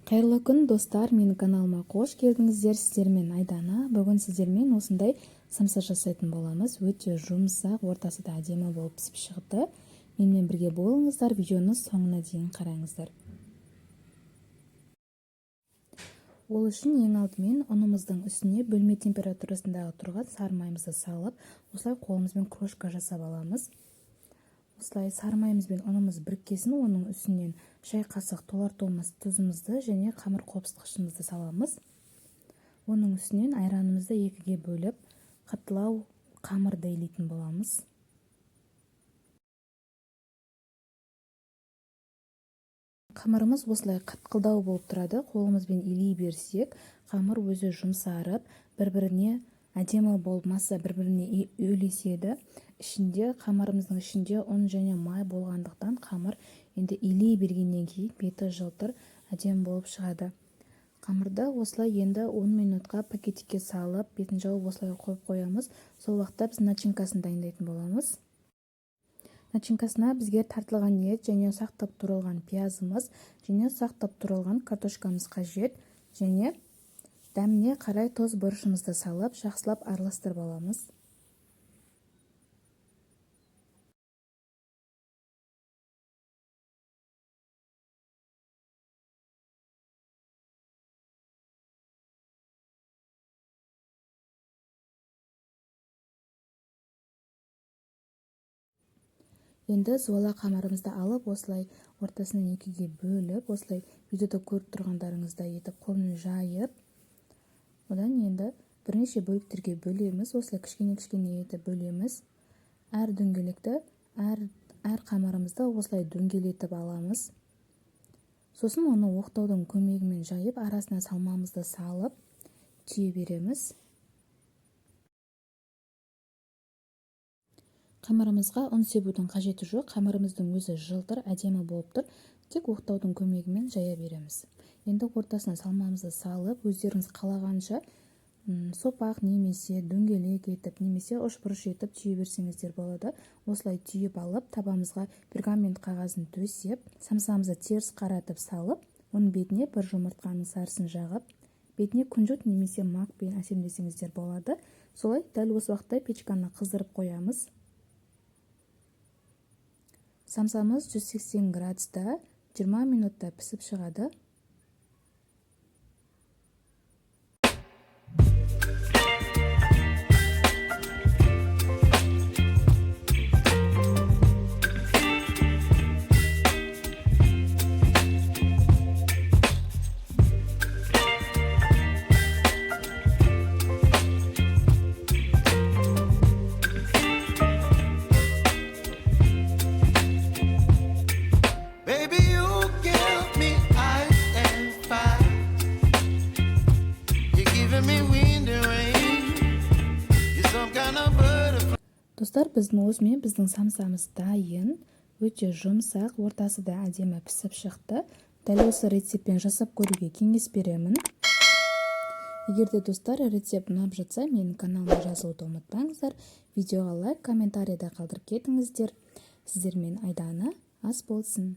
Қайырлы күн достар, менің каналыма қош келдіңіздер. Сіздермен Айдана. Бүгін сіздермен осындай самса жасайтын боламыз. Өте жұмсақ, ортасы да әдемі болып пісіп шықты. Менімен бірге болыңыздар, видеоны соңына дейін қараңыздар. Ол үшін ең алдымен ұнымыздың үстіне бөлме температурасындағы тұрған сары майымызды салып, осылай қолымызбен крошка жасап аламыз. Осылай сары майымыз бен ұнымыз біріккесін, оның үстінен шай қасық толар-толмас тұзымызды және қамыр қопсытқышымызды саламыз. Оның үстінен айранымызды екіге бөліп, қаттылау қамырды илейтін боламыз. Қамырымыз осылай қатқылдау болып тұрады. Қолымызбен илей берсек, қамыр өзі жұмсарып, бір-біріне әдемі болып масса бір-біріне үйлеседі. Қамырымыздың ішінде ұн және май болғандықтан қамыр енді илей бергеннен кейін беті жылтыр әдемі болып шығады. Қамырды осылай енді 10 минутқа пакетикке салып, бетін жауып осылай қойып қоямыз. Сол уақытта біз начинкасын дайындайтын боламыз. Начинкасына бізге тартылған ет және ұсақтап туралған пиязымыз және ұсақтап туралған картошкамыз қажет, және дәміне қарай тоз бұрышымызды салып, жақсылап араластырып аламыз. Енді зуала қамырымызды алып, осылай ортасынан екіге бөліп, осылай видеода көріп тұрғандарыңыздай етіп қолмен жайып, одан енді бірнеше бөліктерге бөлеміз. Осылай кішкене етіп бөлеміз. Әр дөңгелекті, әр қамырымызды осылай дөңгелетіп аламыз. Сосын оны оқтаудың көмегімен жайып, арасына салмамызды салып, түйе береміз. Қамырымызға ұн себудің қажеті жоқ. Қамырымыздың өзі жылтыр, әдемі болып тұр. Тек оқтаудың көмегімен жая береміз. Енді ортасына салмамызды салып, өздеріңіз қалағанша сопақ немесе дөңгелек етіп, немесе ұшбұрыш етіп түйе берсеңіздер болады. Осылай түйіп алып, табамызға пергамент қағазын төсеп, самсамызды теріс қаратып салып, оның бетіне бір жұмыртқаның сарысын жағып, бетіне күнжіт немесе макпен әсемдесеңіздер болады. Солай дәл осы уақытта печканы қыздырып қоямыз. Самсамыз 180 градуста 20 минутта пісіп шығады. Достар, біздің самсамыз дайын, өте жұмсақ, ортасы да әдемі пісіп шықты. Дәл осы рецептпен жасап көруге кеңес беремін. Егерде достар рецепт ұнап жатса, менің каналыма жазылуды ұмытпаңыздар. Видеоға лайк, комментарийда қалдырып кетіңіздер. Сіздермен Айдана, ас болсын.